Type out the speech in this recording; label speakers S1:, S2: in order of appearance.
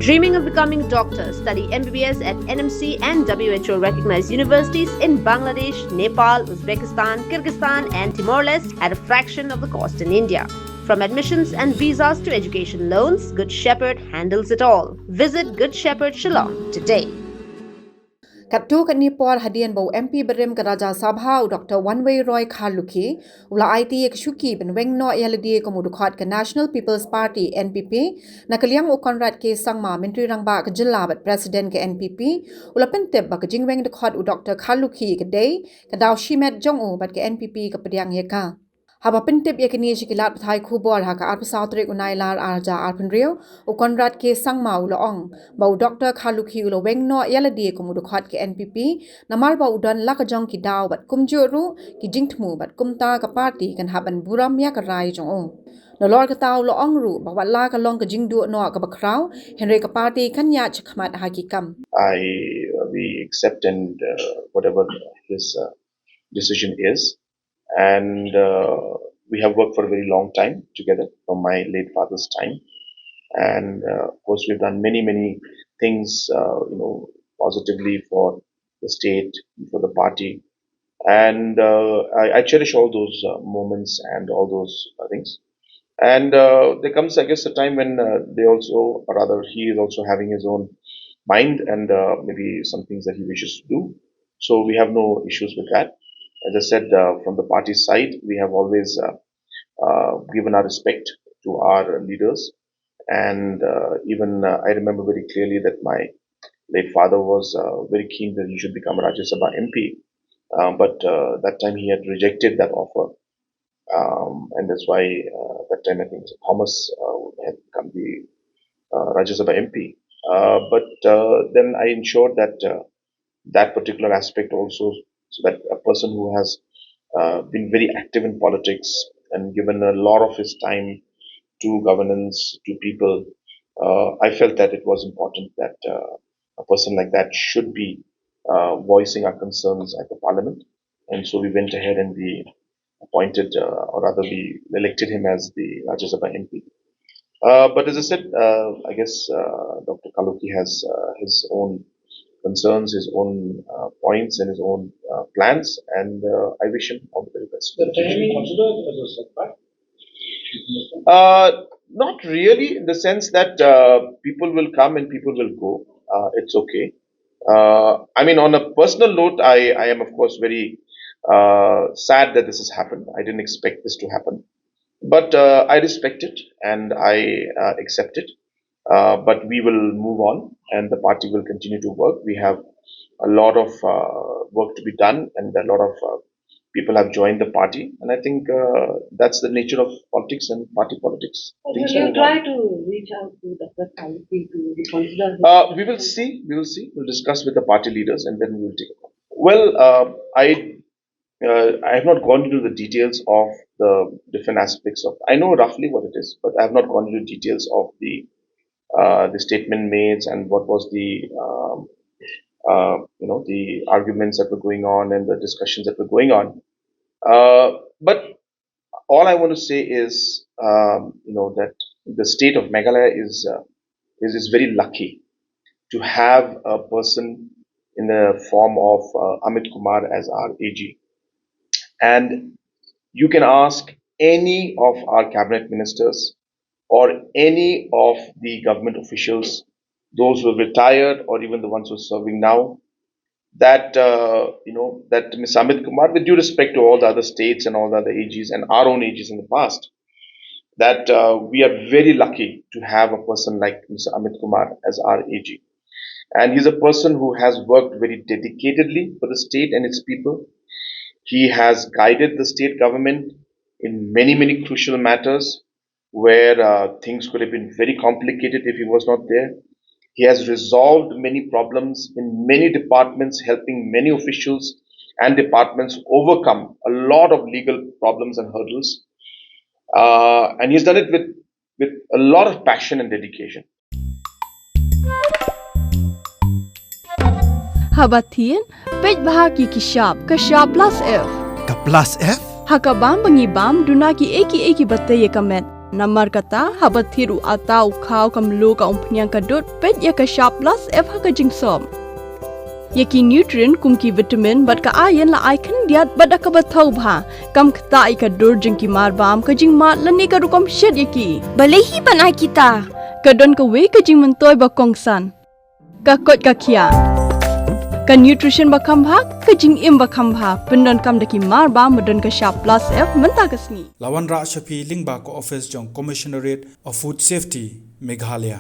S1: Dreaming of becoming doctors, study MBBS at NMC and WHO recognized universities in Bangladesh, Nepal, Uzbekistan, Kyrgyzstan and Timor-Leste at a fraction of the cost in India. From admissions and visas to education loans, Good Shepherd handles it all. Visit Good Shepherd Shillong today.
S2: Katu kan Nepal hadian bau MP Berem ke Raja Sabha Dr. Wanway Roy Kharlukhi ula IT ke Shuki ben wengno yaladi ke Dkhot ke National People's Party NPP nakaliang u Conrad ke Sangma Menteri Rangba ke Jelabat Presiden ke NPP ula penteb ba ke Jingweng Dkhot u Dr. Kharlukhi ke day ke daw Shimet Jong u bat ke NPP ke Pediang Yeka Haba pentip ya kini shikilat pathai khubor ha ka arpa sautrik unai lar arja arpenrio u Conrad ke Sangma u laong bau Dr. Kharlukhi u wengno yaladi ke Dkhot ke NPP namar bau don lakajong ki daw bat kumjuru ki jingthmu bat kumta ka party kan haban buram ya ka rai jong ong nolor ka taw laong ru ba la ka long ka Jingduhnong ka bakraw Henry ka party kan ya chkhmat hakikam
S3: we accept and whatever his decision is. And we have worked for a very long time together from my late father's time. And of course, we've done many things, positively for the state, for the party. And I cherish all those moments and all those things. And there comes, I guess, a time when he is also having his own mind and maybe some things that he wishes to do. So we have no issues with that. As I said, from the party side, we have always given our respect to our leaders. And even I remember very clearly that my late father was very keen that he should become a Rajya Sabha MP. But that time he had rejected that offer. And that's why that time I think Thomas had become the Rajya Sabha MP. But then I ensured that that particular aspect also, so that a person who has been very active in politics and given a lot of his time to governance, to people, I felt that it was important that a person like that should be voicing our concerns at the parliament. And so we went ahead and we appointed, or rather we elected him as the Rajya Sabha MP. But as I said, I guess Dr. Kharlukhi has his own concerns, his own points and his own plans, and I wish him all the very best.
S4: Can you consider it as a setback?
S3: Not really, in the sense that people will come and people will go. It's okay. I mean, on a personal note, I am of course very sad that this has happened. I didn't expect this to happen. But I respect it and I accept it. But we will move on and the party will continue to work. We have a lot of work to be done and a lot of people have joined the party. And I think that's the nature of politics and party politics.
S5: Will you try to reach out to the Kharlukhi to reconsider?
S3: We will see. We'll discuss with the party leaders and then we will take it. Well, I have not gone into the details of the different aspects of. I know roughly what it is, but I have not gone into details of the statement made and what was the the arguments that were going on and the discussions that were going on. But all I want to say is that the state of Meghalaya is very lucky to have a person in the form of Amit Kumar as our AG. And you can ask any of our cabinet ministers or any of the government officials, those who have retired or even the ones who are serving now, that that Ms. Amit Kumar, with due respect to all the other states and all the other AGs and our own AGs in the past, that we are very lucky to have a person like Mr. Amit Kumar as our AG. And he's a person who has worked very dedicatedly for the state and its people. He has guided the state government in many crucial matters where things could have been very complicated if he was not there. He has resolved many problems in many departments, helping many officials and departments overcome a lot of legal problems and hurdles. And he's done it with a lot of passion and dedication.
S6: Habatin, page bahaki kishab, plus F.
S7: Ka plus F?
S6: Hakabam bangibam, dunaki eki bataye kamet. Namar kata habat thiru atau kau kamlu ka umpnyang kadut pet ya ka sharp plus f ha ka jingsom. Yaki nutrient kumki vitamin bat ka iron la icon diat bat ka bathau bha kam kta I ka dur jingki mar bam ka jing mat lani ka rukom shed yaki.
S7: Balehi banai kita.
S6: Kadon ka we ka jing mentoy ba kongsan. Ka kot ka kia. Ka nutrition ba kambha ka jing im ba kambha pendon kam daki mar bam medon ka sharp plus f menta ka sngi.
S8: Lawan Ra Shafi Lingba ko office jong Commissionerate of Food Safety Meghalaya.